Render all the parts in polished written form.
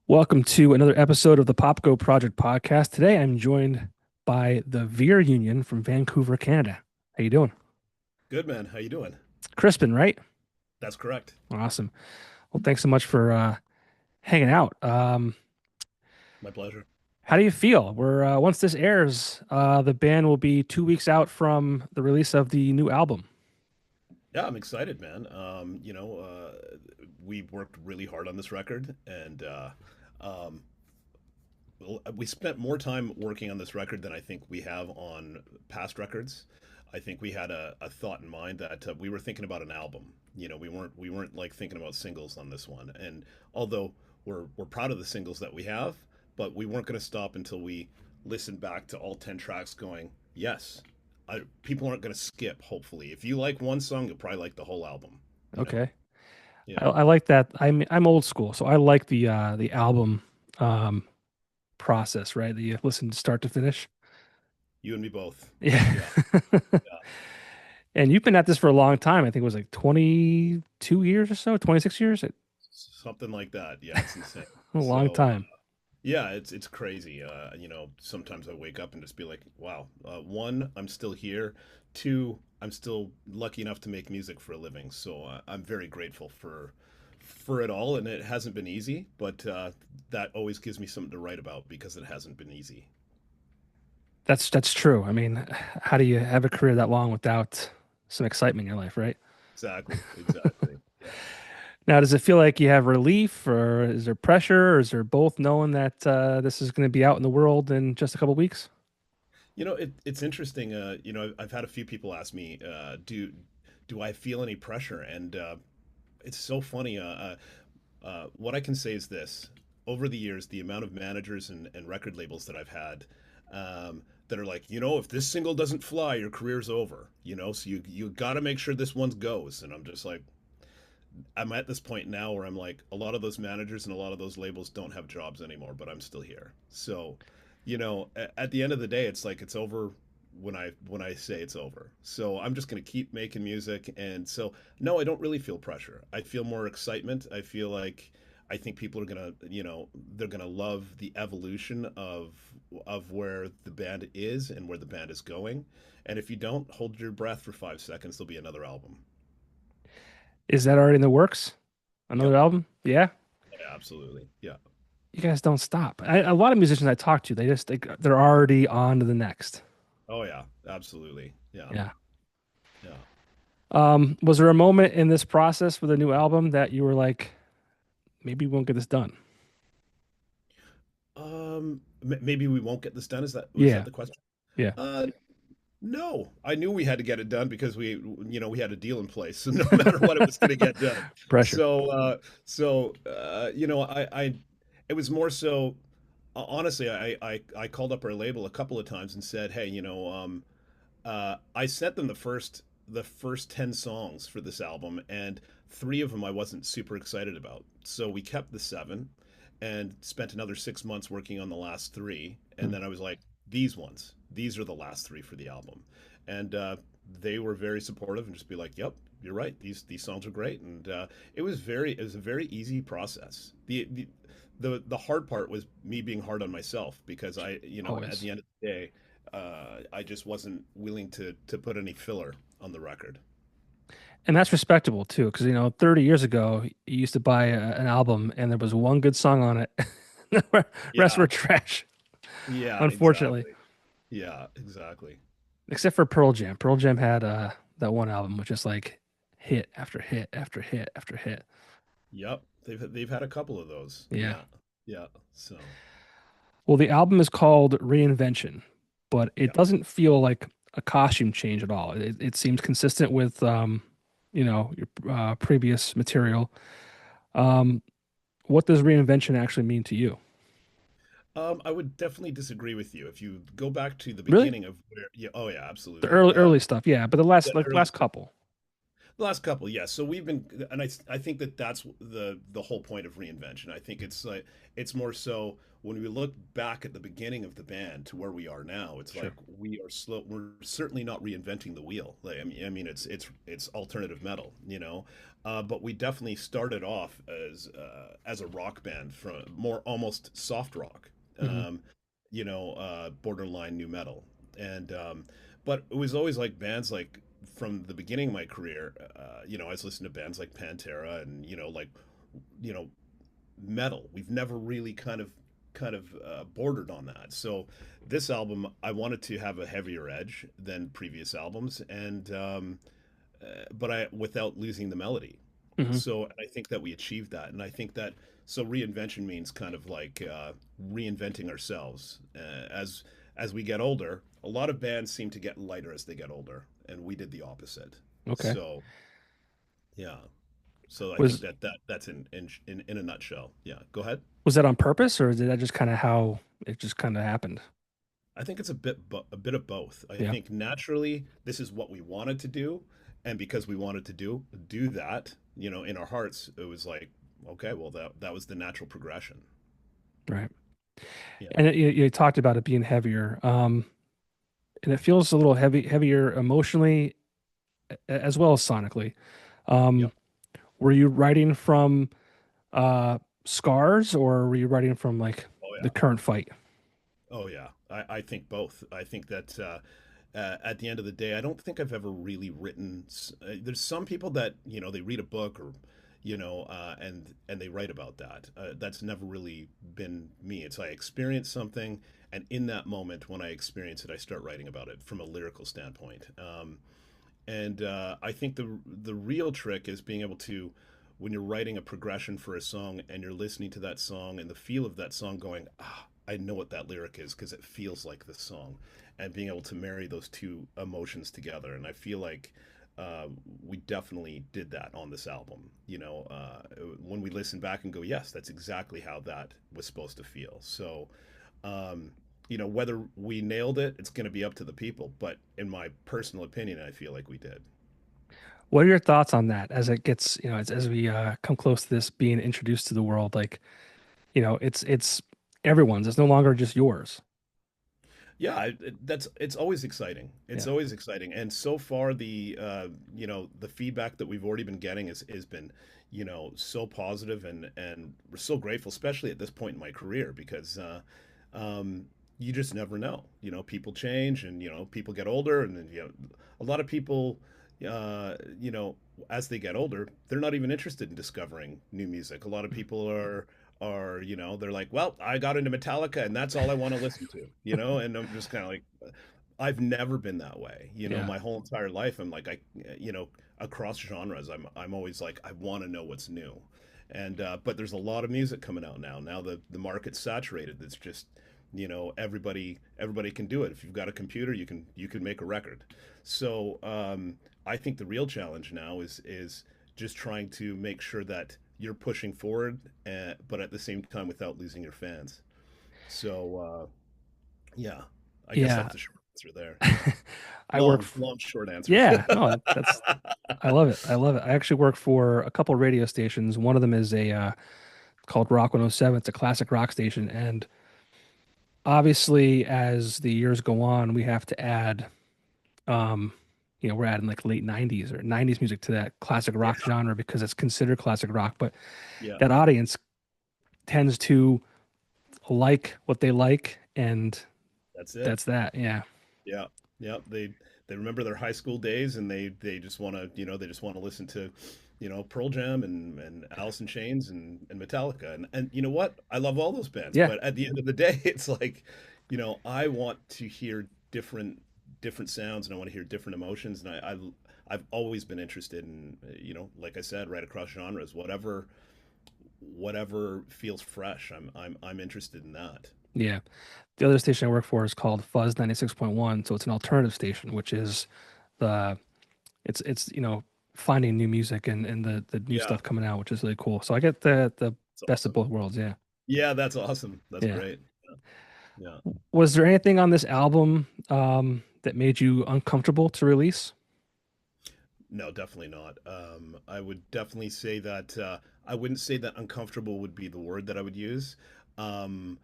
Welcome to another episode of the Popko Project Podcast. Today I'm joined by the Veer Union from Vancouver, Canada. How you doing? Good man. How you doing? Crispin, right? That's correct. Awesome. Well, thanks so much for hanging out. My pleasure. How do you feel? We're once this airs, the band will be 2 weeks out from the release of the new album. Yeah, I'm excited, man. We worked really hard on this record, and um, we spent more time working on this record than I think we have on past records. I think we had a thought in mind that we were thinking about an album. We weren't like thinking about singles on this one. And although we're proud of the singles that we have, but we weren't going to stop until we listened back to all 10 tracks, going, yes, people aren't going to skip. Hopefully, if you like one song, you'll probably like the whole album. You know? Okay. Yeah. I like that. I'm old school, so I like the album um, process, right? That you listen to start to finish. You and me both. Yeah. Yeah. Yeah. And you've been at this for a long time. I think it was like 22 years or so, 26 years. A Something like that. Yeah, it's insane. long So time. yeah, it's crazy. Sometimes I wake up and just be like, wow. One, I'm still here. Two, I'm still lucky enough to make music for a living. So I'm very grateful for it all, and it hasn't been easy, but that always gives me something to write about because it hasn't been easy. That's true. I mean, how do you have a career that long without some excitement in your life, right? Exactly. Exactly. Yeah. Now, does it feel like you have relief, or is there pressure, or is there both, knowing that this is going to be out in the world in just a couple weeks? It's interesting. I've had a few people ask me, do I feel any pressure? And it's so funny. What I can say is this: over the years, the amount of managers and record labels that I've had that are like, if this single doesn't fly, your career's over. So you got to make sure this one goes. And I'm just like, I'm at this point now where I'm like, a lot of those managers and a lot of those labels don't have jobs anymore, but I'm still here. So, at the end of the day, it's like it's over when I say it's over. So I'm just gonna keep making music, and so no, I don't really feel pressure. I feel more excitement. I think people are gonna, they're gonna love the evolution of where the band is and where the band is going. And if you don't, hold your breath for 5 seconds. There'll be another album. Is that already in the works? Yep. Another album? Yeah. Yeah, absolutely. Yeah. You guys don't stop. A lot of musicians I talk to, they're already on to the next. Oh yeah, absolutely. Yeah. Yeah. Yeah. Was there a moment in this process for the new album that you were like, maybe we won't get this done? Maybe we won't get this done. Was that Yeah. the question? Yeah. Uh, no, I knew we had to get it done because we had a deal in place, so no matter what, it was going to get done. Pressure. So it was more so. Honestly, I called up our label a couple of times and said, hey, I sent them the first 10 songs for this album, and three of them I wasn't super excited about. So we kept the seven and spent another 6 months working on the last three. And then I was like, these are the last three for the album. And they were very supportive and just be like, yep, you're right. These songs are great. And it was a very easy process. The hard part was me being hard on myself because at Always. the end of the day, I just wasn't willing to put any filler on the record. And that's respectable too, because 30 years ago, you used to buy an album and there was one good song on it. The rest Yeah, were trash, yeah, unfortunately. exactly. Yeah, exactly. Except for Pearl Jam. Pearl Jam had that one album which just like hit after hit after hit after hit. Yep, they've had a couple of those. Yeah. Yeah, yeah. So Well, the album is called Reinvention, but it yeah. doesn't feel like a costume change at all. It seems consistent with your previous material. Um, what does reinvention actually mean to you? I would definitely disagree with you if you go back to the Really? beginning of where. Yeah, oh yeah, The absolutely. early stuff, yeah, but the last The like early last couple. The last couple, yes. So we've been, and I think that that's the whole point of reinvention. I think it's like it's more so when we look back at the beginning of the band to where we are now, it's Sure. like we are slow. We're certainly not reinventing the wheel. Like, I mean, it's alternative metal, but we definitely started off as a rock band from more almost soft rock, Hmm. borderline new metal, and but it was always like bands like from the beginning of my career, I was listening to bands like Pantera and like you know metal. We've never really kind of bordered on that. So this album, I wanted to have a heavier edge than previous albums, and but I without losing the melody. Hmm. So I think that we achieved that, and I think that so reinvention means kind of like reinventing ourselves as we get older. A lot of bands seem to get lighter as they get older, and we did the opposite. Okay. So yeah, so I think Was that's in a nutshell. Yeah, go ahead. was that on purpose, or did that just kind of how it just kind of happened? I think it's a bit of both. I Yeah. think naturally this is what we wanted to do, and because we wanted to do that, in our hearts, it was like, okay, well that was the natural progression. Right. Yeah. And you talked about it being heavier, and it feels a little heavier emotionally as well as sonically. Um, Yep. were you writing from scars, or were you writing from like Oh the yeah. current fight? Oh yeah. I think both. I think that at the end of the day, I don't think I've ever really written. There's some people that they read a book or and they write about that. That's never really been me. It's I experience something, and in that moment when I experience it, I start writing about it from a lyrical standpoint. And I think the real trick is being able to, when you're writing a progression for a song and you're listening to that song and the feel of that song, going, I know what that lyric is because it feels like this song, and being able to marry those two emotions together. And I feel like we definitely did that on this album. When we listen back and go, yes, that's exactly how that was supposed to feel. So um, whether we nailed it, it's going to be up to the people. But in my personal opinion, I feel like we did. What are your thoughts on that as it gets, as we come close to this being introduced to the world? Like, it's everyone's. It's no longer just yours. Yeah, that's it's always exciting. It's Yeah. always exciting, and so far the feedback that we've already been getting has been so positive, and we're so grateful, especially at this point in my career, because um, you just never know. People change, and people get older, and then a lot of people uh, you know as they get older, they're not even interested in discovering new music. A lot of people are they're like, well, I got into Metallica and that's all I want to listen to, and I'm just kind of like, I've never been that way, Yeah. my whole entire life. I'm like, across genres, I'm always like, I want to know what's new. And but there's a lot of music coming out now the market's saturated. It's just everybody can do it. If you've got a computer, you can make a record. So I think the real challenge now is just trying to make sure that you're pushing forward, but at the same time without losing your fans. So yeah, I guess Yeah. that's the short answer there. I work Long short answer. yeah, no, that's I love it. I love it. I actually work for a couple radio stations. One of them is a called Rock 107. It's a classic rock station, and obviously as the years go on, we have to add um we're adding like late 90s or 90s music to that classic Yeah, rock genre because it's considered classic rock, but yeah, that audience tends to like what they like, and that's it. that's that. Yeah. Yeah, yeah. They remember their high school days, and they just want to they just want to listen to Pearl Jam and Alice in Chains and Metallica, and you know what? I love all those bands, Yeah. but at the end of the day, it's like I want to hear different sounds, and I want to hear different emotions, and I've always been interested in like I said, right across genres, whatever feels fresh. I'm interested in that. Yeah. The other station I work for is called Fuzz 96.1. So it's an alternative station, which is the it's finding new music and the new Yeah, stuff coming out, which is really cool. So I get the it's best of awesome. both worlds. Yeah. Yeah, that's awesome. That's Yeah. great. Yeah. Was there anything on this album that made you uncomfortable to release? No, definitely not. I would definitely say that I wouldn't say that uncomfortable would be the word that I would use. Um,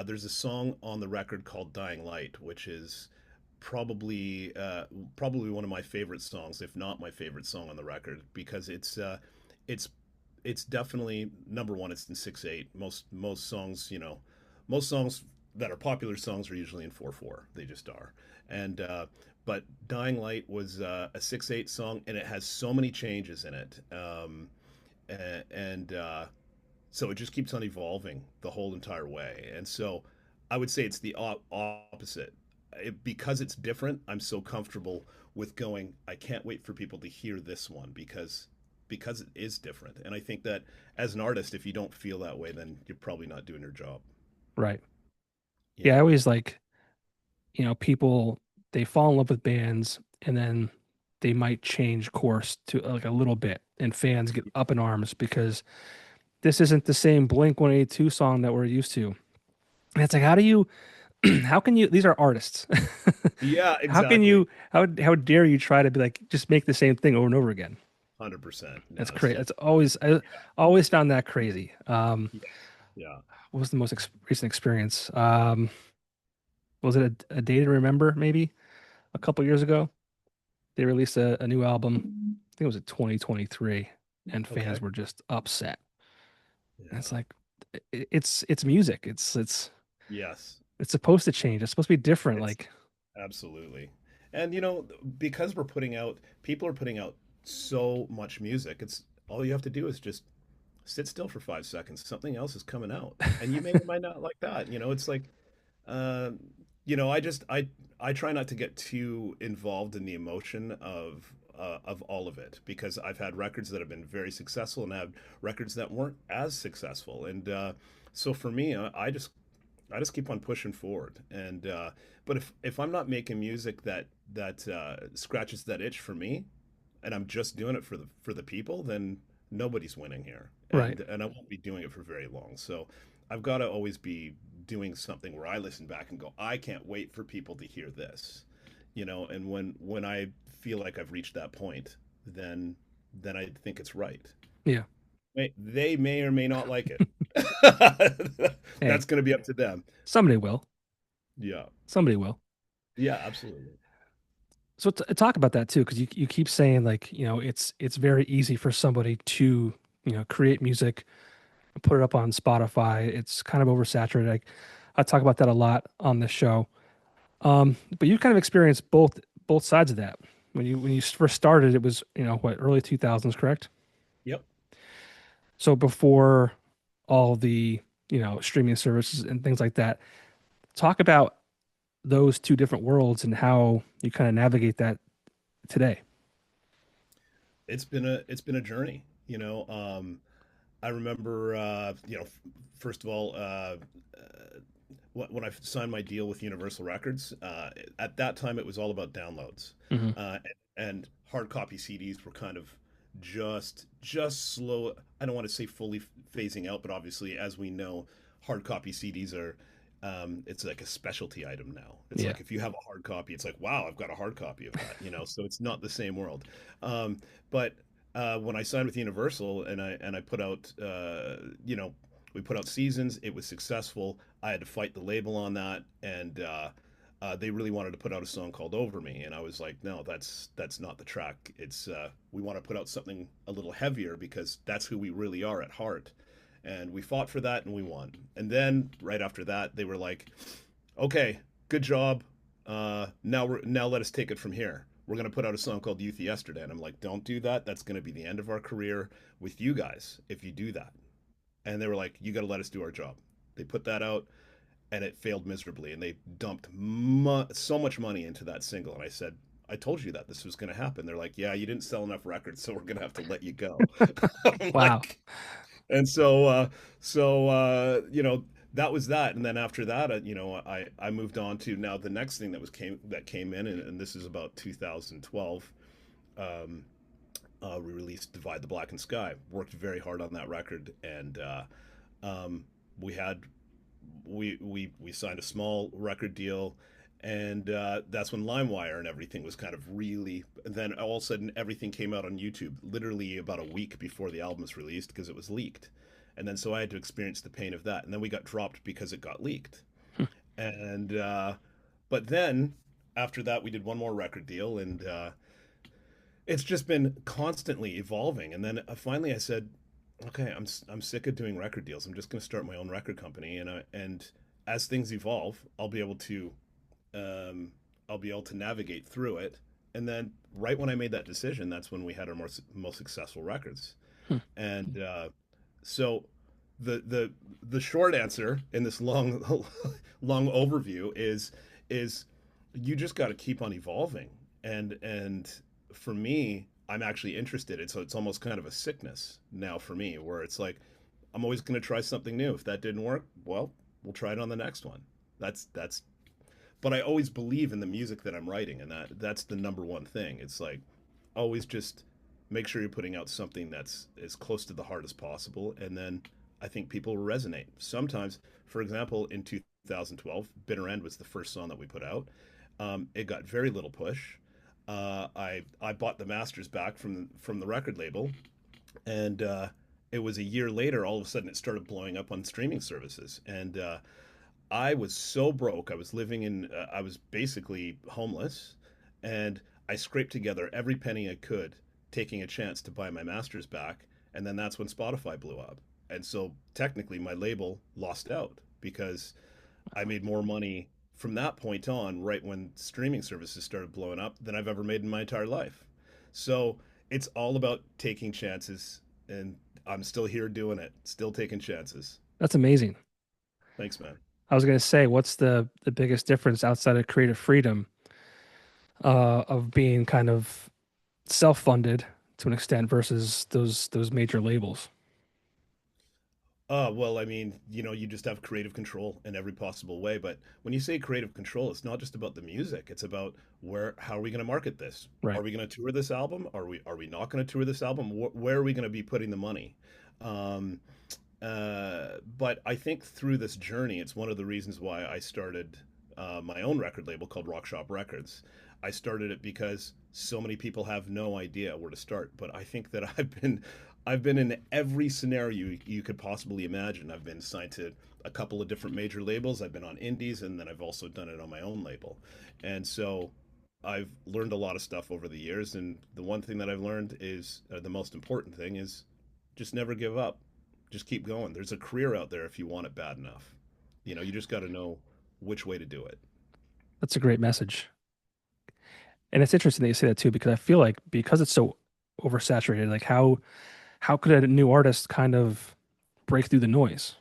there's a song on the record called "Dying Light," which is probably probably one of my favorite songs, if not my favorite song on the record, because it's it's definitely number one. It's in 6/8. Most songs, most songs that are popular songs are usually in 4/4. They just are. And but Dying Light was a 6/8 song, and it has so many changes in it. And so it just keeps on evolving the whole entire way. And so I would say it's the opposite. Because it's different, I'm so comfortable with going, I can't wait for people to hear this one because it is different. And I think that as an artist, if you don't feel that way, then you're probably not doing your job. Right. You Yeah, I know? always like, people they fall in love with bands and then they might change course to like a little bit and fans get up in arms because this isn't the same Blink 182 song that we're used to. And it's like, how do you how can you these are artists. Yeah, How can exactly. you how dare you try to be like just make the same thing over and over again? 100%. No, That's it's crazy. just That's always I always found that crazy. yeah, yeah. What was the most recent experience? Was it a Day to Remember maybe a couple years ago? They released a new album. I think it was in 2023, and fans Okay. were just upset. And it's Yeah. like it's music. Yes. It's supposed to change. It's supposed to be different. It's Like, absolutely. And because people are putting out so much music, it's all you have to do is just sit still for 5 seconds. Something else is coming out. And you may or might not like that. It's like Uh, I try not to get too involved in the emotion of all of it because I've had records that have been very successful and had records that weren't as successful, and so for me, I just keep on pushing forward. And but if I'm not making music that scratches that itch for me, and I'm just doing it for the people, then nobody's winning here, right. and I won't be doing it for very long. So I've got to always be doing something where I listen back and go, I can't wait for people to hear this, and when I feel like I've reached that point, then I think it's right. Yeah. They may or may not like it. Hey, That's going to be up to them. somebody will. Yeah. Somebody will. Yeah, absolutely. So talk about that too, because you keep saying like, it's very easy for somebody to, create music, put it up on Spotify. It's kind of oversaturated. I talk about that a lot on the show. But you kind of experienced both sides of that. When you first started, it was, what, early 2000s, correct? Yep. So before all the, streaming services and things like that. Talk about those two different worlds and how you kind of navigate that today. It's been a journey. I remember, first of all, when I signed my deal with Universal Records, at that time it was all about downloads, Hmm. and hard copy CDs were kind of just slow. I don't want to say fully phasing out, but obviously, as we know, hard copy CDs are. It's like a specialty item now. It's Yeah. like if you have a hard copy, it's like, wow, I've got a hard copy of that. So it's not the same world. But when I signed with Universal and I put out, we put out Seasons. It was successful. I had to fight the label on that, and they really wanted to put out a song called "Over Me," and I was like, no, that's not the track. It's we want to put out something a little heavier because that's who we really are at heart. And we fought for that and we won. And then right after that, they were like, okay, good job. Now let us take it from here. We're going to put out a song called Youth Yesterday. And I'm like, don't do that. That's going to be the end of our career with you guys if you do that. And they were like, you got to let us do our job. They put that out and it failed miserably. And they dumped so much money into that single. And I said, I told you that this was going to happen. They're like, yeah, you didn't sell enough records, so we're going to have to let you go. I'm Wow. like, and so that was that. And then after that, I moved on to now the next thing that came in, and this is about 2012. Um, we released "Divide the Black and Sky." Worked very hard on that record, and um, we had we signed a small record deal, And that's when LimeWire and everything was kind of really. And then all of a sudden, everything came out on YouTube, literally about a week before the album was released because it was leaked. And then so I had to experience the pain of that. And then we got dropped because it got leaked. And but then after that, we did one more record deal, and it's just been constantly evolving. And then finally, I said, "Okay, I'm sick of doing record deals. I'm just going to start my own record company." And as things evolve, um, I'll be able to navigate through it. And then right when I made that decision, that's when we had our most successful records. Hmm. And so the short answer in this long long overview is you just got to keep on evolving. And for me, I'm actually interested. It's almost kind of a sickness now for me, where it's like I'm always going to try something new. If that didn't work, well, we'll try it on the next one. That's but I always believe in the music that I'm writing, and that's the number one thing. It's like always just make sure you're putting out something that's as close to the heart as possible, and then I think people will resonate. Sometimes, for example, in 2012, Bitter End was the first song that we put out. It got very little push. I bought the masters back from the record label, and it was a year later. All of a sudden, it started blowing up on streaming services, and I was so broke. I was living in. I was basically homeless, and I scraped together every penny I could, taking a chance to buy my masters back. And then that's when Spotify blew up. And so technically, my label lost out because I made more money from that point on, right when streaming services started blowing up, than I've ever made in my entire life. So it's all about taking chances, and I'm still here doing it, still taking chances. That's amazing. Thanks, man. I was going to say, what's the biggest difference outside of creative freedom of being kind of self-funded to an extent versus those major labels? Well, I mean, you just have creative control in every possible way. But when you say creative control, it's not just about the music. It's about how are we going to market this? Right. Are we going to tour this album? Are we not going to tour this album? Where are we going to be putting the money? Um, but I think through this journey, it's one of the reasons why I started my own record label called Rock Shop Records. I started it because so many people have no idea where to start. But I think that I've been in every scenario you could possibly imagine. I've been signed to a couple of different major labels. I've been on indies, and then I've also done it on my own label. And so I've learned a lot of stuff over the years. And the one thing that I've learned is the most important thing is just never give up. Just keep going. There's a career out there if you want it bad enough. You just got to know which way to do it. That's a great message. And it's interesting that you say that too, because I feel like because it's so oversaturated, like how could a new artist kind of break through the noise?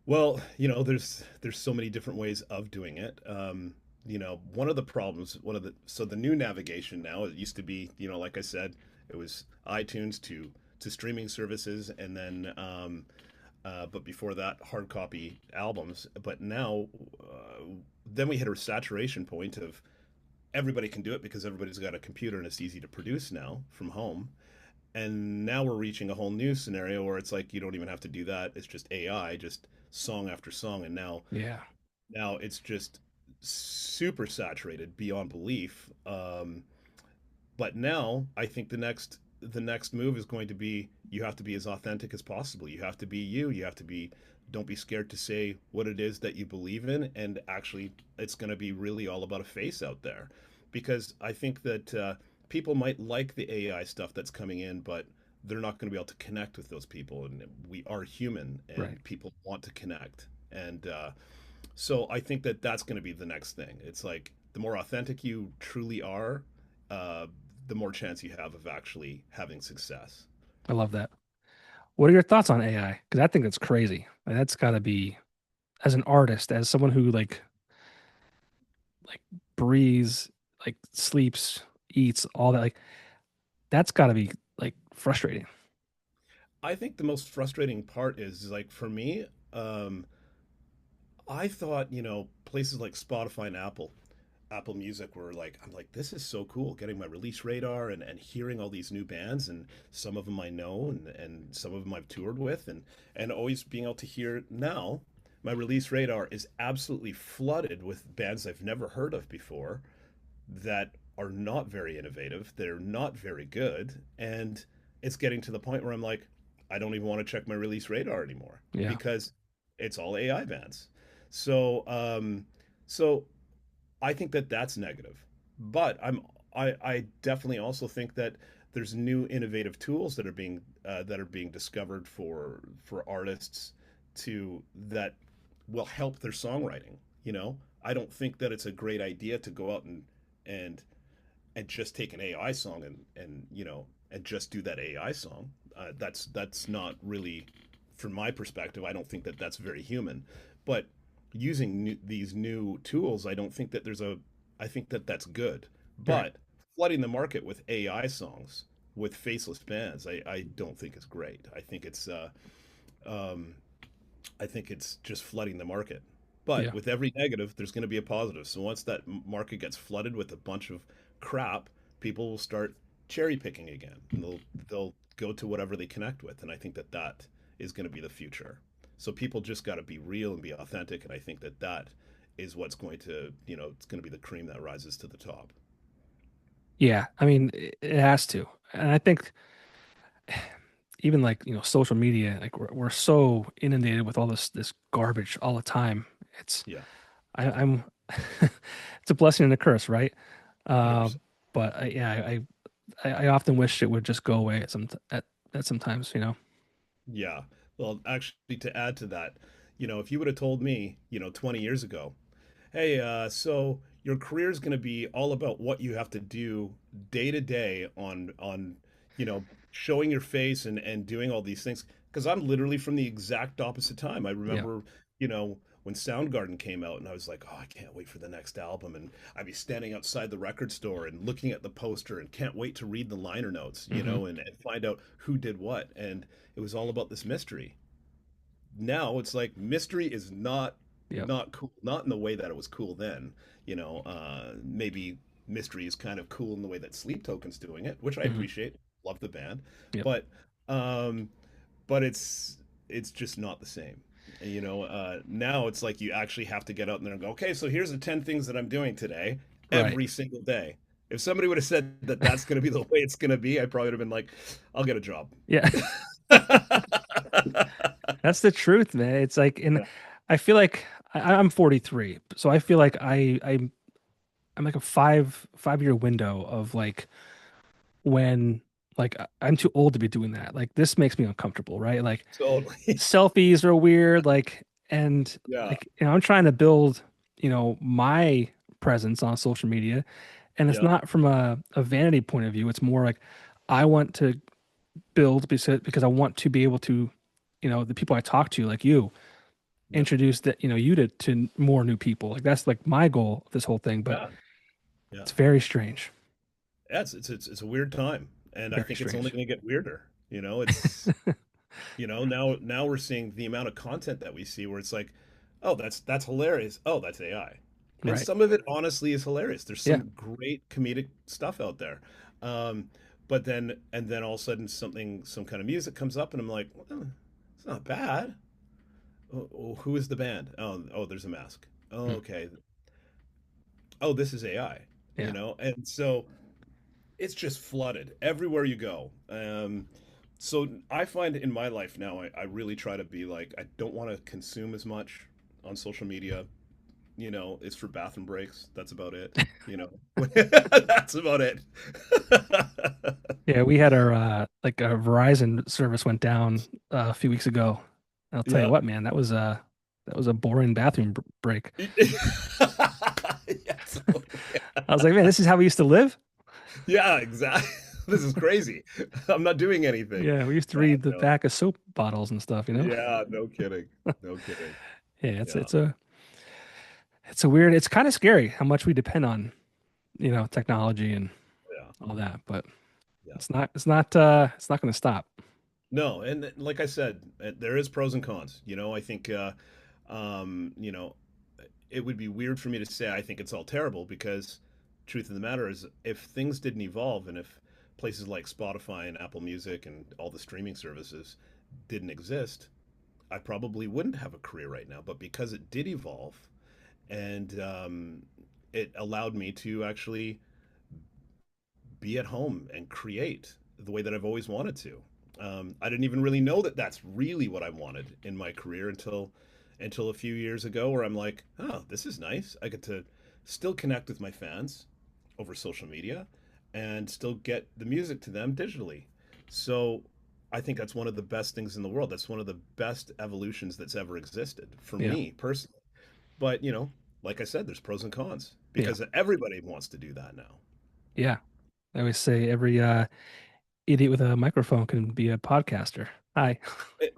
Well, there's so many different ways of doing it. One of the problems, so the new navigation now, it used to be, like I said, it was iTunes to streaming services, and then but before that, hard copy albums. But now, then we hit a saturation point of everybody can do it because everybody's got a computer and it's easy to produce now from home. And now we're reaching a whole new scenario where it's like you don't even have to do that. It's just AI, just song after song. And Yeah, now it's just super saturated beyond belief. But now I think the next move is going to be you have to be as authentic as possible. You have to be you. You have to be don't be scared to say what it is that you believe in, and actually it's going to be really all about a face out there, because I think that people might like the AI stuff that's coming in, but they're not going to be able to connect with those people, and we are human, right. and people want to connect. And so I think that that's going to be the next thing. It's like the more authentic you truly are, uh, the more chance you have of actually having success. I love that. What are your thoughts on AI? Because I think that's crazy. Like, that's got to be, as an artist, as someone who like breathes, like sleeps, eats, all that, like that's got to be like frustrating. I think the most frustrating part is like for me, I thought, places like Spotify and Apple Music were like, I'm like, this is so cool getting my release radar and hearing all these new bands, and some of them I know, and some of them I've toured with, and always being able to hear now my release radar is absolutely flooded with bands I've never heard of before that are not very innovative. They're not very good. And it's getting to the point where I'm like, I don't even want to check my release radar anymore Yeah. because it's all AI bands. So, so I think that that's negative. But I definitely also think that there's new innovative tools that are being discovered for artists to that will help their songwriting. You know, I don't think that it's a great idea to go out and and just take an AI song and and just do that AI song. That's not really, from my perspective. I don't think that that's very human. But using these new tools, I don't think that there's a. I think that that's good. Right. But flooding the market with AI songs with faceless bands, I don't think is great. Um, I think it's just flooding the market. But Yeah. with every negative, there's going to be a positive. So once that market gets flooded with a bunch of crap, people will start cherry picking again, and they'll go to whatever they connect with. And I think that that is going to be the future. So people just got to be real and be authentic. And I think that that is what's going to, it's going to be the cream that rises to the top. Yeah. I mean, it has to. And I think even like, social media, like we're so inundated with all this garbage all the time. It's Yeah, I'm it's a blessing and a curse, right? Uh, 100%. but yeah, I often wish it would just go away at sometimes, Yeah. Well, actually, to add to that, if you would have told me, 20 years ago, hey, so your career is going to be all about what you have to do day to day on showing your face and doing all these things. Because I'm literally from the exact opposite time. I Yeah. remember, when Soundgarden came out, and I was like, oh, I can't wait for the next album. And I'd be standing outside the record store and looking at the poster and can't wait to read the liner notes, Hmm. and find out who did what. And it was all about this mystery. Now it's like mystery is Yep. not cool, not in the way that it was cool then. Maybe mystery is kind of cool in the way that Sleep Token's doing it, which I Hmm. appreciate. Love the band, Yep. but um, but it's just not the same. Now it's like you actually have to get out there and go, okay, so here's the 10 things that I'm doing today, Right. every single day. If somebody would have said that that's going to be the way it's going to be, I probably would have been like, I'll get a job. Yeah. That's the truth, man. It's like, and Yeah. I feel like I'm 43, so I feel like I'm like a five-year window of like when like I'm too old to be doing that. Like this makes me uncomfortable, right? Like Totally. selfies are weird, like and Yeah. like I'm trying to build, my presence on social media, and it's Yeah. not from a vanity point of view. It's more like I want to build because I want to be able to, the people I talk to, like you, Yep. introduce that, you to more new people. Like that's like my goal of this whole thing, but Yeah. Yeah. it's very strange. Yeah. It's a weird time, and I Very think it's only strange. going to get weirder. Now we're seeing the amount of content that we see where it's like, oh, that's hilarious. Oh, that's AI. And Right. some of it honestly is hilarious. There's Yeah. some great comedic stuff out there. Um, but then all of a sudden some kind of music comes up and I'm like, well, it's not bad. Oh, who is the band? Oh, there's a mask. Oh, Mm. okay. Oh, this is AI. Yeah. And so it's just flooded everywhere you go. So I find in my life now, I really try to be like, I don't want to consume as much on social media. It's for bathroom breaks. That's about it. That's about it. Yeah. We had our like a Verizon service went down a few weeks ago. I'll tell you Yeah. what, man, that was a boring bathroom break. Yeah, totally. I was like, man, this is how we used to live. Yeah, exactly. This is crazy. I'm not doing anything. Yeah, we used to Yeah, read the no. back of soap bottles and stuff. Yeah, no kidding. No kidding. Yeah, Yeah. it's a weird, it's kind of scary how much we depend on, technology and Yeah. all that, but Yeah. it's not going to stop. No, and like I said, there is pros and cons. I think um, you know, it would be weird for me to say I think it's all terrible because truth of the matter is if things didn't evolve and if places like Spotify and Apple Music and all the streaming services didn't exist, I probably wouldn't have a career right now. But because it did evolve, and it allowed me to actually be at home and create the way that I've always wanted to. I didn't even really know that that's really what I wanted in my career until a few years ago, where I'm like, oh, this is nice. I get to still connect with my fans over social media and still get the music to them digitally. So I think that's one of the best things in the world. That's one of the best evolutions that's ever existed for Yeah. me personally. But, like I said, there's pros and cons Yeah. because everybody wants to do that now. Yeah. I always say every idiot with a microphone can be a podcaster. Hi.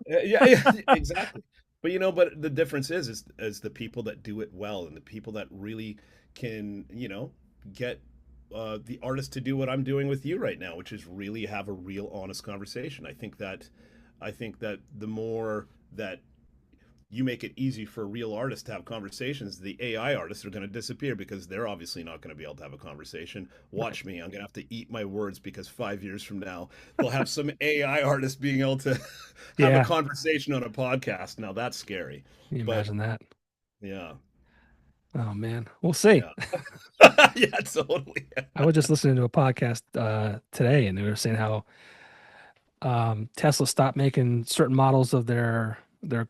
Yeah, yeah, exactly. But but the difference is the people that do it well and the people that really can, get the artist to do what I'm doing with you right now, which is really have a real honest conversation. I think that the more that you make it easy for real artists to have conversations, the AI artists are going to disappear because they're obviously not going to be able to have a conversation. Right. Watch me. I'm going to have to eat my words because 5 years from now, they'll have some AI artist being able to have a Yeah. conversation on a podcast. Now that's scary. Can you But imagine that? yeah, Oh man. We'll see. yeah. Yeah, totally. I was just listening to a podcast today and they were saying how Tesla stopped making certain models of their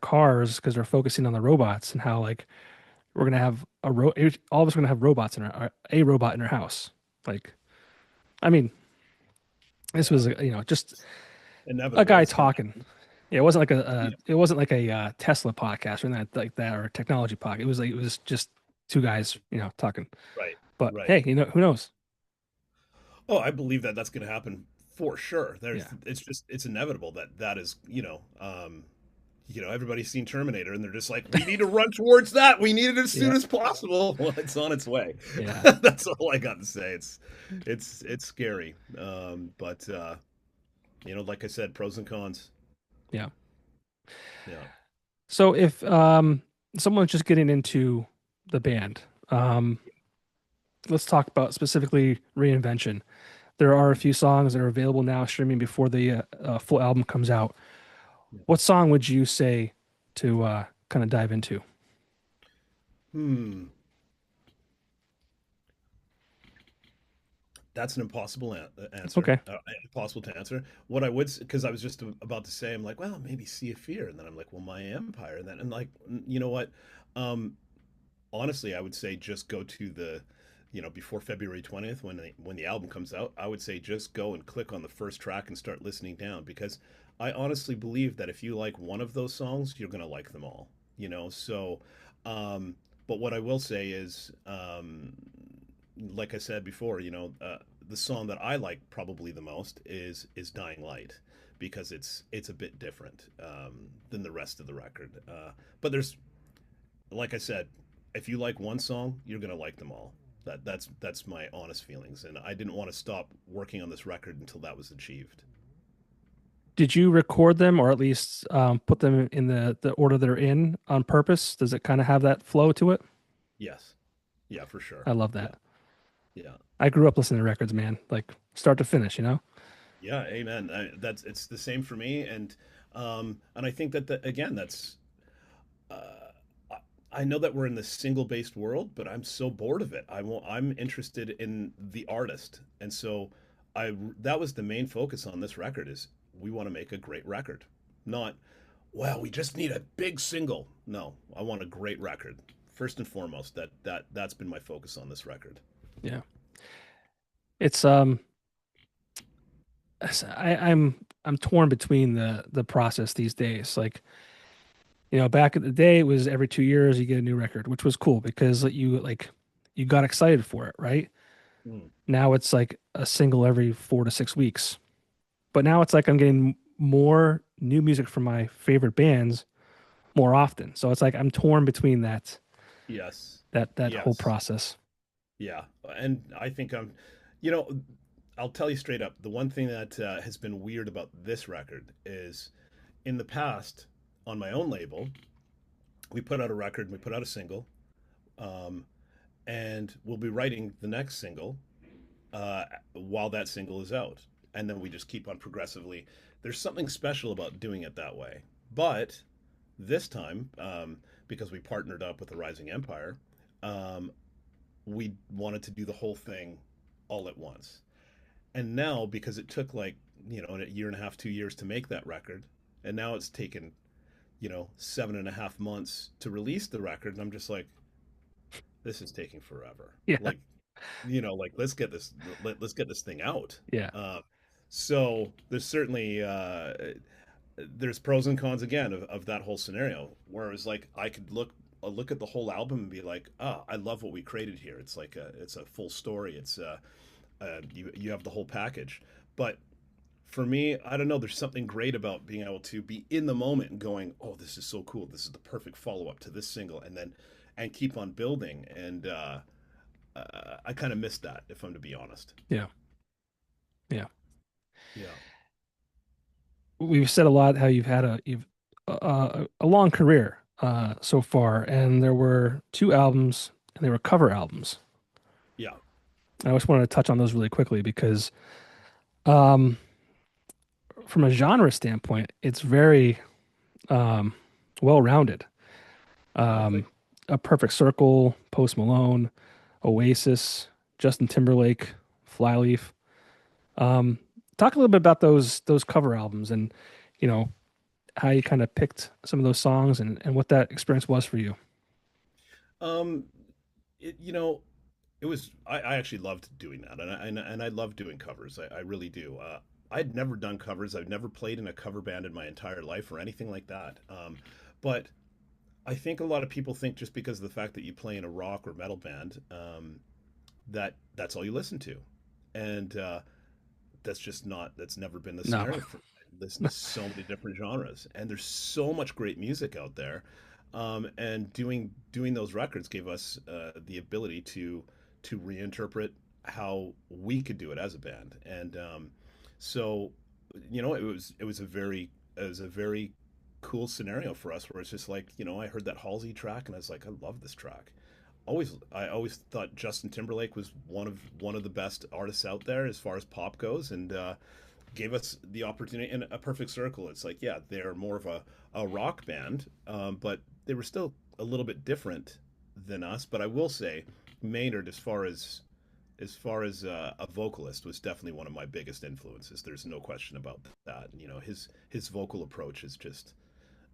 cars because they're focusing on the robots and how like we're gonna have all of us are gonna have robots in a robot in our house. Like, I mean, this Yeah. was just a Inevitable. guy It's going to talking. happen. Yeah, it wasn't like Yeah. it wasn't like a Tesla podcast or that like that or a technology podcast. It was just two guys, talking. Right. But Right. hey, who knows? Oh, I believe that that's going to happen for sure. Yeah, It's inevitable that is, everybody's seen Terminator and they're just like, we need to run towards that. We need it as soon yeah, as possible. Well, it's on its way. yeah, That's all I got to say. It's scary. But like I said, pros and cons. yeah. Yeah. So if someone's just getting into the band, let's talk about specifically Reinvention. There are a few songs that are available now streaming before the full album comes out. What song would you say to kind of dive into? Hmm. That's an impossible That's answer. okay. Impossible to answer. What I would, because I was just about to say, I'm like, well, maybe Sea of Fear, and then I'm like, well, My Empire, and then I'm like, you know what? Um, Honestly, I would say just go to before February 20th when the album comes out. I would say just go and click on the first track and start listening down because I honestly believe that if you like one of those songs, you're gonna like them all. So. Um, but what I will say is, like I said before, the song that I like probably the most is "Dying Light" because it's a bit different than the rest of the record. But like I said, if you like one song, you're gonna like them all. That's my honest feelings, and I didn't want to stop working on this record until that was achieved. Did you record them or at least put them in the order they're in on purpose? Does it kind of have that flow to it? Yes, yeah, for sure. I love Yeah, that. yeah, I grew up listening to records, man, like start to finish. yeah. Amen. It's the same for me, and I think that again, that's I know that we're in this single-based world, but I'm so bored of it. I'm interested in the artist, and so I that was the main focus on this record is we want to make a great record, not well, we just need a big single. No, I want a great record. First and foremost, that's been my focus on this record. Yeah. It's I'm torn between the process these days. Like, back in the day it was every 2 years you get a new record, which was cool because you got excited for it, right? Mm. Now it's like a single every 4 to 6 weeks. But now it's like I'm getting more new music from my favorite bands more often. So it's like I'm torn between Yes, that whole yes, process. yeah, and I think you know, I'll tell you straight up, the one thing that has been weird about this record is in the past on my own label, we put out a record, we put out a single, um, and we'll be writing the next single while that single is out. And then we just keep on progressively. There's something special about doing it that way. But This time, because we partnered up with the Rising Empire, um, we wanted to do the whole thing all at once. And now, because it took like, a year and a half, 2 years to make that record, and now it's taken, 7.5 months to release the record, and I'm just like, this is taking forever. Yeah. Like, like let's get this thing out. Yeah. Uh, so there's certainly there's pros and cons again of that whole scenario. Whereas like I could look at the whole album and be like, ah, I love what we created here. It's a full story. You have the whole package. But for me, I don't know. There's something great about being able to be in the moment and going, oh, this is so cool. This is the perfect follow up to this single, and keep on building. And I kind of missed that, if I'm to be honest. Yeah. Yeah. Yeah. We've said a lot how you've a long career so far, and there were two albums, and they were cover albums. Yeah. I just wanted to touch on those really quickly because, um, from a genre standpoint, it's very um, well-rounded. Lovely. Um, a Perfect Circle, Post Malone, Oasis, Justin Timberlake, Flyleaf. Um, Talk a little bit about those cover albums and you know how you kind of picked some of those songs and what that experience was for you. Um, it, you know, it was I actually loved doing that, and I love doing covers. I really do. I'd never done covers. I've never played in a cover band in my entire life or anything like that. But I think a lot of people think just because of the fact that you play in a rock or metal band, that's all you listen to, and that's just not. That's never been the No, scenario for me. I listen to so many different genres, and there's so much great music out there. And doing those records gave us the ability to reinterpret how we could do it as a band. And so, it was a very cool scenario for us where it's just like, I heard that Halsey track and I was like, I love this track. I always thought Justin Timberlake was one of the best artists out there as far as pop goes, and gave us the opportunity in a perfect circle. It's like, yeah, they're more of a rock band, but they were still a little bit different than us. But I will say, Maynard, as far as a vocalist, was definitely one of my biggest influences. There's no question about that. His vocal approach is just,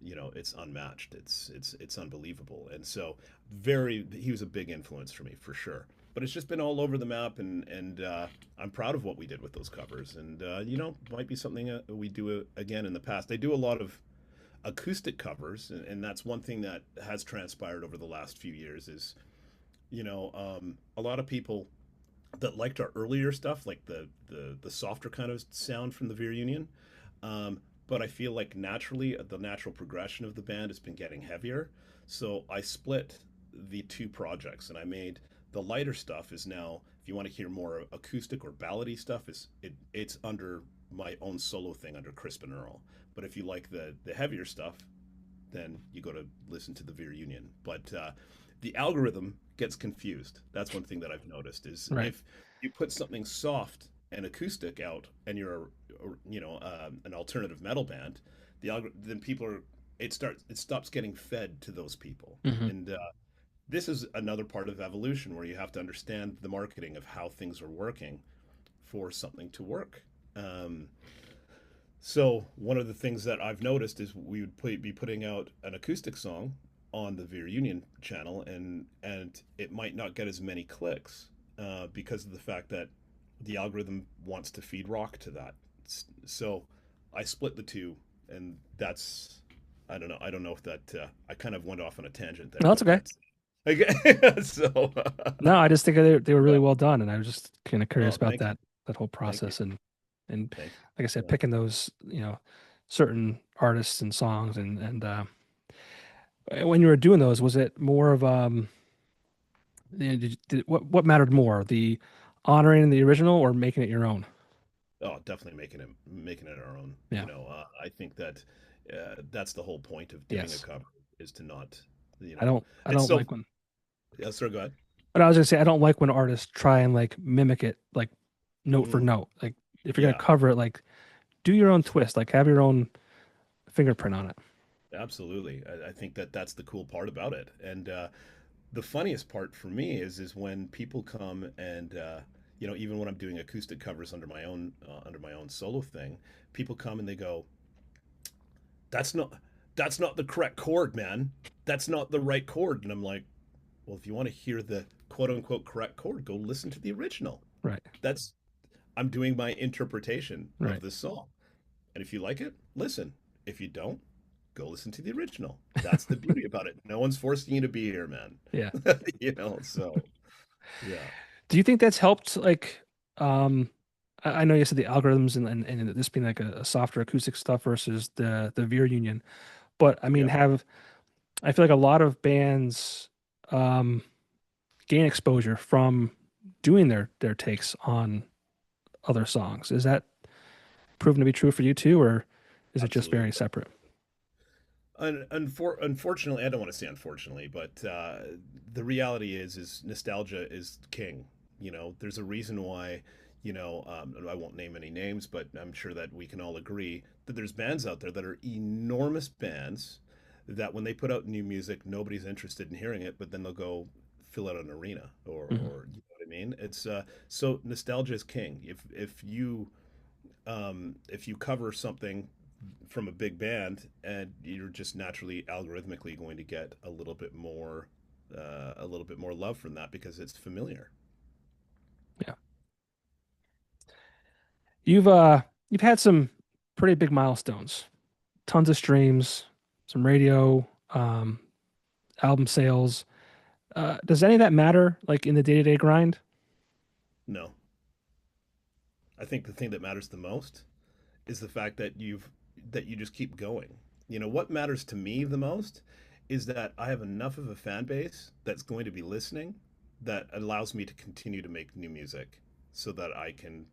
it's unmatched. It's unbelievable. And so, he was a big influence for me for sure. But it's just been all over the map, and I'm proud of what we did with those covers. And might be something we do again in the past. They do a lot of acoustic covers, and that's one thing that has transpired over the last few years. Is a lot of people that liked our earlier stuff, like the softer kind of sound from the Veer Union. But I feel like naturally, the natural progression of the band has been getting heavier. So I split the two projects, and I made the lighter stuff is now, if you want to hear more acoustic or ballady stuff, it's under my own solo thing under Crispin Earl. But if you like the heavier stuff, then you go to listen to the Veer Union. But the algorithm gets confused. That's one thing that I've noticed is right. if you put something soft and acoustic out, and you're an alternative metal band, then people are it stops getting fed to those people, Hmm. and this is another part of evolution where you have to understand the marketing of how things are working for something to work. Um, so one of the things that I've noticed is we would be putting out an acoustic song on the Veer Union channel, and it might not get as many clicks because of the fact that the algorithm wants to feed rock to that. So I split the two, and that's I don't know. I don't know if that I kind of went off on a tangent there, No, that's but okay. that's okay. So No, I just think they were really yeah. well done, and I was just kind of curious Oh, about thank you, that whole thank you, process and thank like I said, you. picking those certain artists and songs when you were doing those, was it more of what mattered more, the honoring the original or making it your own? Oh, definitely making it our own. Yeah. I think that that's the whole point of doing a Yes. cover is to not, I don't I it's don't so. like when Yeah, sir, go ahead. but I was gonna say I don't like when artists try and like mimic it like note for Hmm. note. Like if you're gonna Yeah, cover it, like do your own twist, like have your own fingerprint on it. Absolutely. I think that that's the cool part about it. And the funniest part for me is when people come and even when I'm doing acoustic covers under my own solo thing, people come and they go, "That's not that's not the correct chord, man. That's not the right chord." And I'm like, "Well, if you want to hear the quote unquote correct chord, go listen to the original. Right. That's I'm doing my interpretation of Right. this song. And if you like it, listen. If you don't, go listen to the original. That's the beauty about it. No one's forcing you to be here, man. Yeah. So yeah, Do you think that's helped? Like, um, I know you said the algorithms and this being like a softer acoustic stuff versus the Veer Union, but I mean, yeah, have I feel like a lot of bands um, gain exposure from doing their takes on other songs. Is that proven to be true for you too, or is it just very absolutely. separate? Unfortunately, I don't want to say unfortunately, but the reality is nostalgia is king. There's a reason why. I won't name any names, but I'm sure that we can all agree that there's bands out there that are enormous bands that when they put out new music, nobody's interested in hearing it, but then they'll go fill out an arena Mhm. or you know what I mean? It's so nostalgia is king. If you cover something from a big band, and you're just naturally algorithmically going to get a little bit more love from that because it's familiar. Yeah. You've had some pretty big milestones, tons of streams, some radio, album sales. Does any of that matter, like in the day-to-day grind? No, I think the thing that matters the most is the fact that you just keep going. What matters to me the most is that I have enough of a fan base that's going to be listening that allows me to continue to make new music so that I can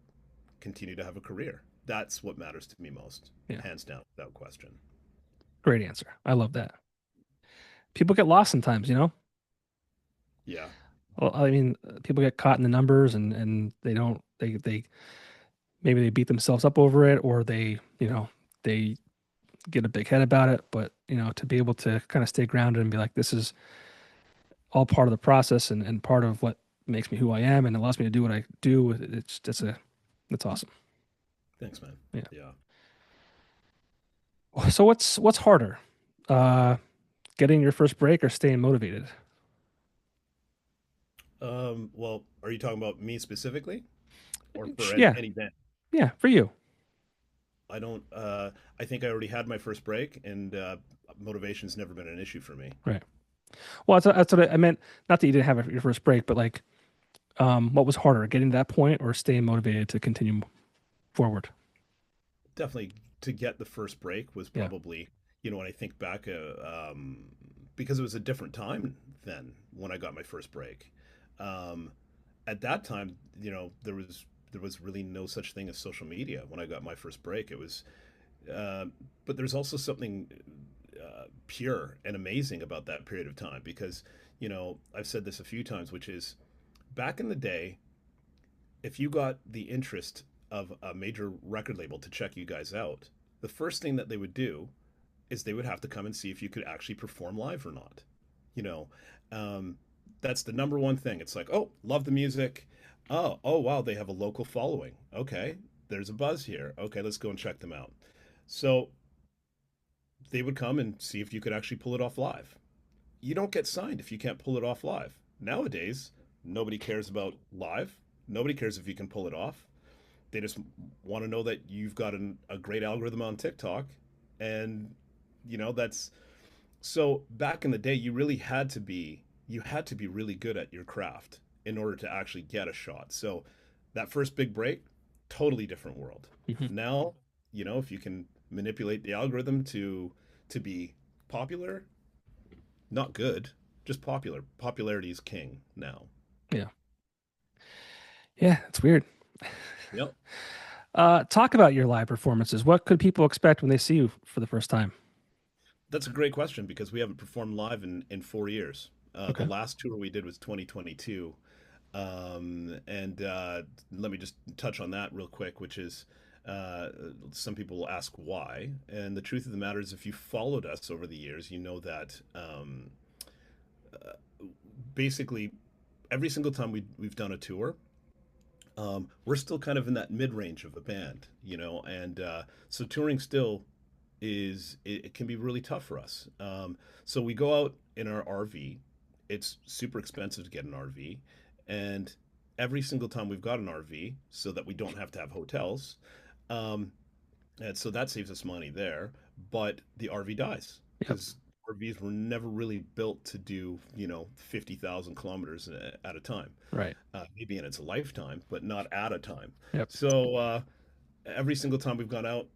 continue to have a career. That's what matters to me most, Yeah, hands down, without question. great answer. I love that. People get lost sometimes, you know? Yeah, Well, I mean, people get caught in the numbers and they don't they maybe they beat themselves up over it or they get a big head about it, but to be able to kind of stay grounded and be like, this is all part of the process and part of what makes me who I am and allows me to do what I do. That's awesome. thanks, man. Yeah. Yeah. So what's harder? Uh, Getting your first break or staying motivated? Well, are you talking about me specifically or for Yeah, any band? yeah, for you. I don't, I think I already had my first break and motivation's never been an issue for me. Right. Well, that's what I meant. Not that you didn't have your first break, but like, what was harder, getting to that point or staying motivated to continue forward? Definitely to get the first break was Yeah. probably, when I think back, because it was a different time then when I got my first break. Um, at that time, there was really no such thing as social media when I got my first break. It was, uh, but there's also something pure and amazing about that period of time because, I've said this a few times, which is back in the day, if you got the interest of a major record label to check you guys out, the first thing that they would do is they would have to come and see if you could actually perform live or not. You know, um, that's the number one thing. It's like, oh, love the music. Oh, wow, they have a local following. Okay, there's a buzz here. Okay, let's go and check them out. So they would come and see if you could actually pull it off live. You don't get signed if you can't pull it off live. Nowadays, nobody cares about live. Nobody cares if you can pull it off. They just want to know that you've got a great algorithm on TikTok, and that's so. Back in the day, you had to be really good at your craft in order to actually get a shot. So that first big break, totally different world. Mhm. Now, if you can manipulate the algorithm to be popular, not good, just popular. Popularity is king now. Yeah. Yeah, it's weird. Yep. Talk about your live performances. What could people expect when they see you for the first time? That's a great question because we haven't performed live in 4 years. The Okay. last tour we did was 2022. And let me just touch on that real quick, which is Uh, some people will ask why, and the truth of the matter is, if you followed us over the years, you know that basically every single time we've done a tour, we're still kind of in that mid range of a band, and so touring still it can be really tough for us. So we go out in our RV. It's super expensive to get an RV, and every single time we've got an RV, so that we don't have to have hotels, um, and so that saves us money there. But the RV dies Yep. because RVs were never really built to do 50,000 kilometers at a time. Right. Maybe in its lifetime, but not at a time. Yep. So every single time we've gone out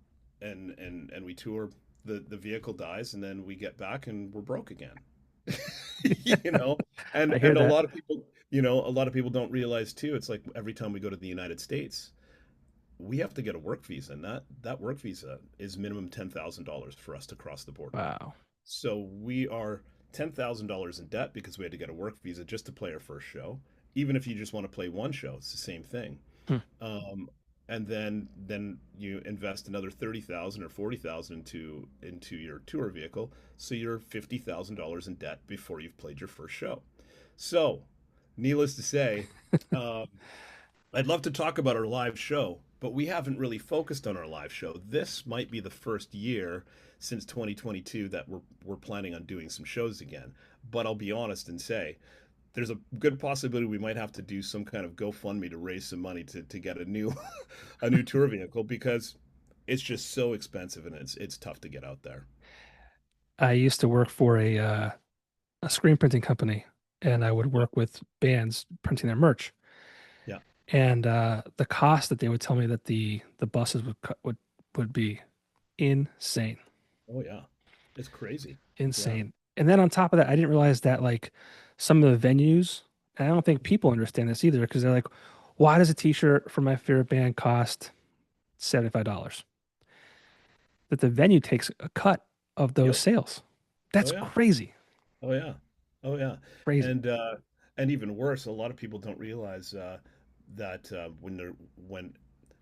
and we tour, the vehicle dies, and then we get back and we're broke again. you know, I hear and a that. lot of people, a lot of people don't realize too. It's like every time we go to the United States, we have to get a work visa, and that work visa is minimum $10,000 for us to cross the border. Wow. So we are $10,000 in debt because we had to get a work visa just to play our first show. Even if you just want to play one show, it's the same thing. Hmm. Um, and then you invest another 30,000 or 40,000 into your tour vehicle, so you're $50,000 in debt before you've played your first show. So, needless to say, um, I'd love to talk about our live show, but we haven't really focused on our live show. This might be the first year since 2022 that we're planning on doing some shows again. But I'll be honest and say there's a good possibility we might have to do some kind of GoFundMe to raise some money to get a new a new tour vehicle, because it's just so expensive and it's tough to get out there. I used to work for a screen printing company, and I would Yeah, work with bands printing their merch. yeah. And the cost that they would tell me that the buses would be insane, Oh yeah. It's crazy. Yeah. insane. And then on top of that, I didn't realize that like some of the venues, and I don't think people understand this either, because they're like, why does a t-shirt for my favorite band cost $75? That the venue takes a cut of those Yep. sales. Oh That's yeah. crazy. Oh yeah. Oh yeah. Crazy. And even worse, a lot of people don't realize that when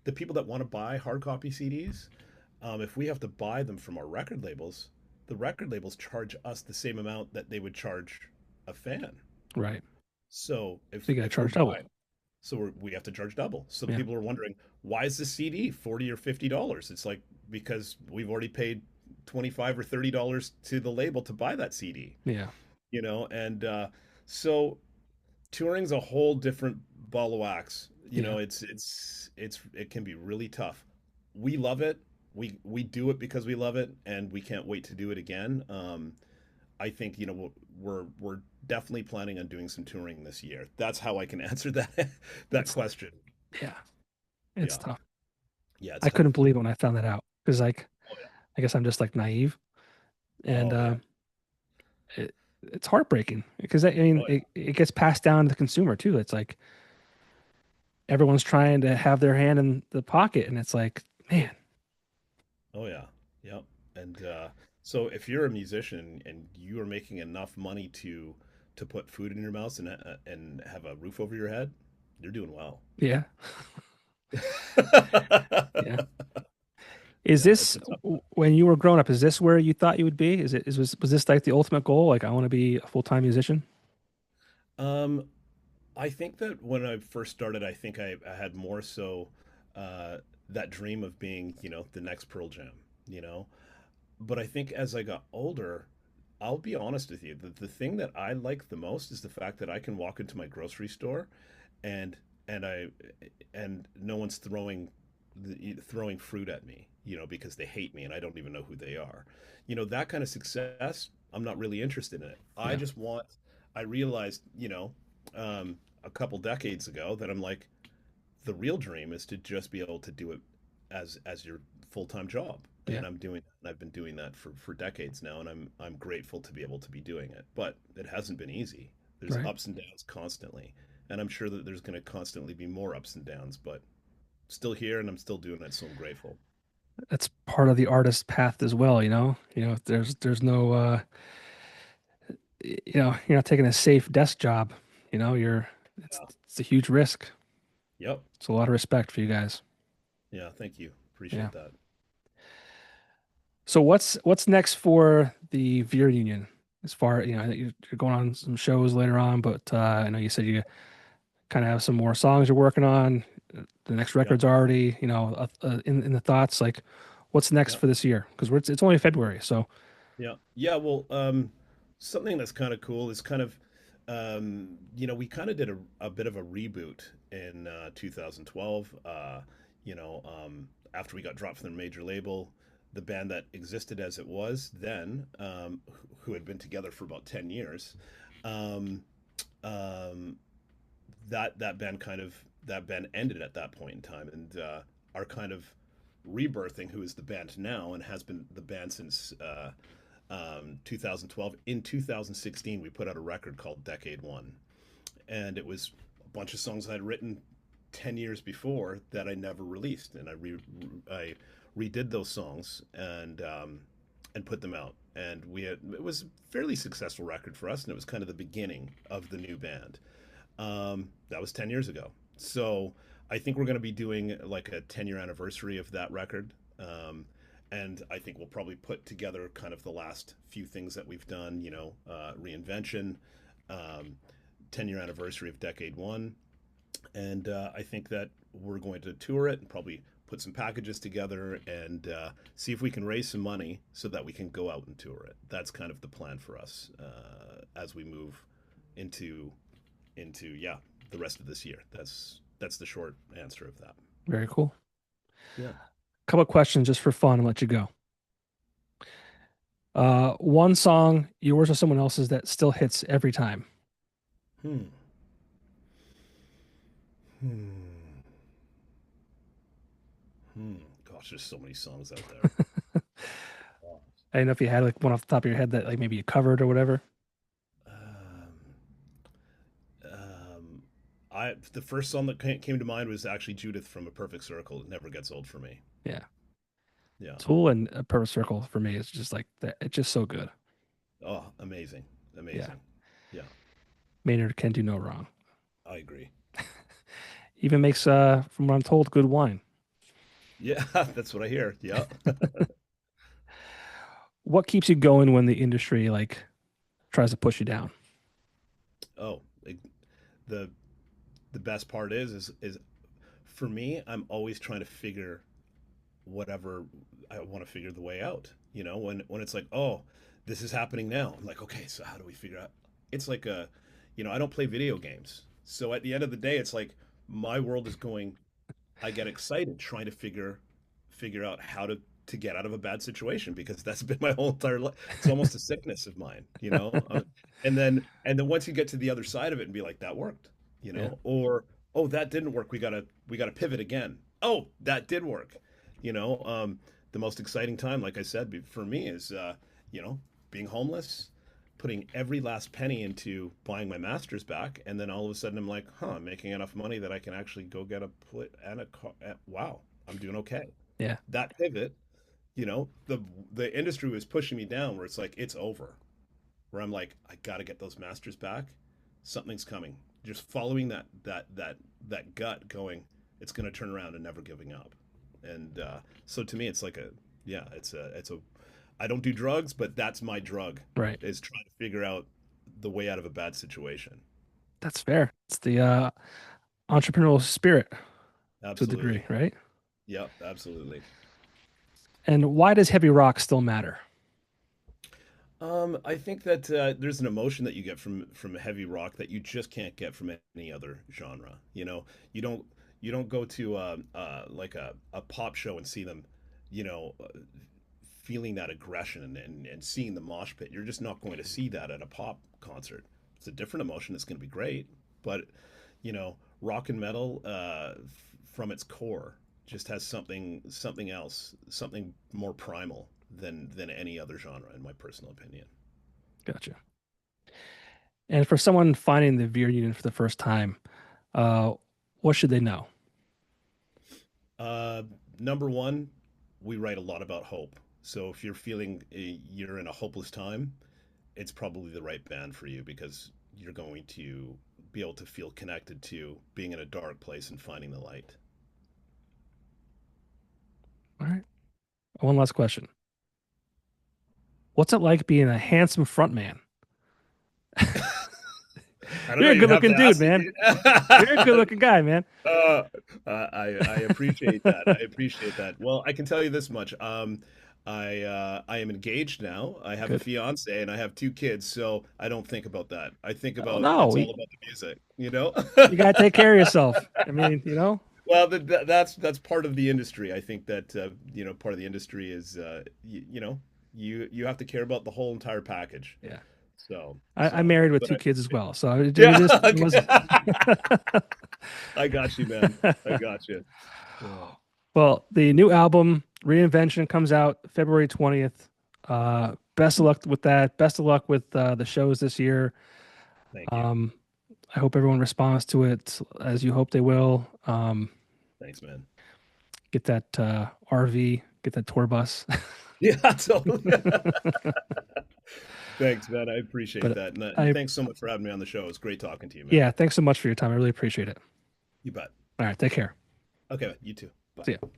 the people that want to buy hard copy CDs, if we have to buy them from our record labels, the record labels charge us the same amount that they would charge a fan. Right. So So you got to if we're charge double. buying, so we have to charge double. So Yeah. people are wondering, why is the CD $40 or $50? It's like, because we've already paid 25 or $30 to the label to buy that CD, Yeah. and so touring's a whole different ball of wax. Yeah. It can be really tough. We love it. We do it because we love it, and we can't wait to do it again. I think we're definitely planning on doing some touring this year. That's how I can answer that It's question. yeah. It's Yeah, tough. yeah, it's I couldn't tough. believe it when I found that out because like Oh yeah, I guess I'm just like naive and oh yeah, it, it's heartbreaking because I mean oh it gets passed down to the consumer too. It's like everyone's trying to have their hand in the pocket and it's like, man, yeah, oh yeah, yep. And so if you're a musician and you are making enough money to put food in your mouth and have a roof over your head, you're doing well. yeah. Yeah. Is Yeah, this it's a tough. when you were growing up, is this where you thought you would be? Was this like the ultimate goal? Like I want to be a full-time musician? Um, I think that when I first started, I think I had more so uh, that dream of being, the next Pearl Jam, you know. But I think as I got older, I'll be honest with you, the thing that I like the most is the fact that I can walk into my grocery store and and I and no one's throwing fruit at me, because they hate me and I don't even know who they are. That kind of success, I'm not really interested in it. Yeah. I realized, a couple decades ago that I'm like, the real dream is to just be able to do it as your full-time job. Yeah. And I've been doing that for decades now, and I'm grateful to be able to be doing it. But it hasn't been easy. There's Right. ups and downs constantly. And I'm sure that there's going to constantly be more ups and downs, but still here and I'm still doing it, so I'm grateful. That's part of the artist path as well, you know. There's no you're not taking a safe desk job. You know, you're Yeah. it's a huge risk. Yep. It's a lot of respect for you guys. Yeah, thank you. Yeah. Appreciate that. So what's next for the Veer Union? As far, you're going on some shows later on, but I know you said you kind of have some more songs you're working on. The next Yeah. record's already, in the thoughts. Like, what's next Yeah. for this year? Because it's only February, so Yeah. Yeah. Well, something that's kind of cool is we kind of did a bit of a reboot in 2012. After we got dropped from the major label, the band that existed as it was then, who had been together for about 10 years, um, um, that band ended at that point in time, and our kind of rebirthing, who is the band now and has been the band since 2012. In 2016, we put out a record called Decade One, and it was a bunch of songs I'd written 10 years before that I never released, and I redid those songs and put them out. And it was a fairly successful record for us, and it was kind of the beginning of the new band. That was 10 years ago. So I think we're going to be doing like a 10-year anniversary of that record. And I think we'll probably put together kind of the last few things that we've done, Reinvention, um, 10-year anniversary of Decade One. And I think that we're going to tour it and probably put some packages together and see if we can raise some money so that we can go out and tour it. That's kind of the plan for us as we move into yeah, the rest of this year. That's the short answer of that. very cool. Yeah. Couple of questions just for fun and let you go. One song, yours or someone else's, that still hits every time. Hmm. Hmm. Hmm. Gosh, there's so many songs out there. I don't know if you had like one off the top of your head that like maybe you covered or whatever. Um, um, the first song that came to mind was actually Judith from A Perfect Circle. It never gets old for me. Yeah. Yeah. Tool and a Perfect Circle for me is just like that. It's just so good. Oh, amazing, Yeah. amazing. Yeah, Maynard can do no wrong. I agree. Even makes, from what I'm told, good wine. Yeah, that's what I hear. Yeah. What keeps you going when the industry like tries to push you down? Oh, the the best part is for me, I'm always trying to figure whatever I want to figure the way out. When it's like, oh, this is happening now. I'm like, okay, so how do we figure out? It's like I don't play video games. So at the end of the day, it's like my world is going. I get excited trying to figure out how to get out of a bad situation because that's been my whole entire life. It's almost a sickness of mine, you know. And then once you get to the other side of it and be like, that worked, Yeah. or oh, that didn't work. We gotta pivot again. Oh, that did work, you know. The most exciting time, like I said, for me is being homeless, putting every last penny into buying my master's back, and then all of a sudden I'm like, huh, I'm making enough money that I can actually go get a put and a car. Wow, I'm doing okay. Yeah. That pivot, the industry was pushing me down where it's like it's over. Where I'm like, I got to get those masters back. Something's coming. Just following that gut, going, it's going to turn around and never giving up. And so to me, it's like it's a. I don't do drugs, but that's my drug. Right. Is trying to figure out the way out of a bad situation. That's fair. It's the entrepreneurial spirit to a degree, Absolutely. right? Yep, absolutely. And why does heavy rock still matter? I think that there's an emotion that you get from heavy rock that you just can't get from any other genre. You don't you don't go to like a pop show and see them, you know, uh, feeling that aggression and seeing the mosh pit. You're just not going to see that at a pop concert. It's a different emotion. It's going to be great, but rock and metal from its core just has something else, something more primal than any other genre, in my personal opinion. Gotcha. And for someone finding the Veer Union for the first time, uh, what should they know? Uh, Number one, we write a lot about hope. So if you're feeling you're in a hopeless time, it's probably the right band for you because you're going to be able to feel connected to being in a dark place and finding the light. All right. One last question. What's it like being a handsome frontman? I don't You're know. a You'd good have to looking dude, ask me. man. You're a good looking guy, man. I appreciate that. I appreciate that. Well, I can tell you this much. I am engaged now. I have a Good. fiance and I have two kids, so I don't think about that. I think Oh about no, it's all about the music, you know? you gotta take care of yourself. I mean, Well, that's part of the industry. I think that part of the industry is you have to care about the whole entire package. yeah. So I'm so, married with but two kids as well, so yeah, it okay. was. I got you, man. I got you. Yeah. Well, the new album Reinvention comes out February 20th. Best of luck with that. Best of luck with the shows this year. Thank you. Um, I hope everyone responds to it as you hope they will. Thanks, man. Get that RV, get that tour bus. Yeah, totally. Thanks, man. I appreciate But that. And I, thanks so much for having me on the show. It's great talking to you, man. yeah, thanks so much for your time. I really appreciate it. You bet. All right, take care. Okay, you too. Bye. See ya.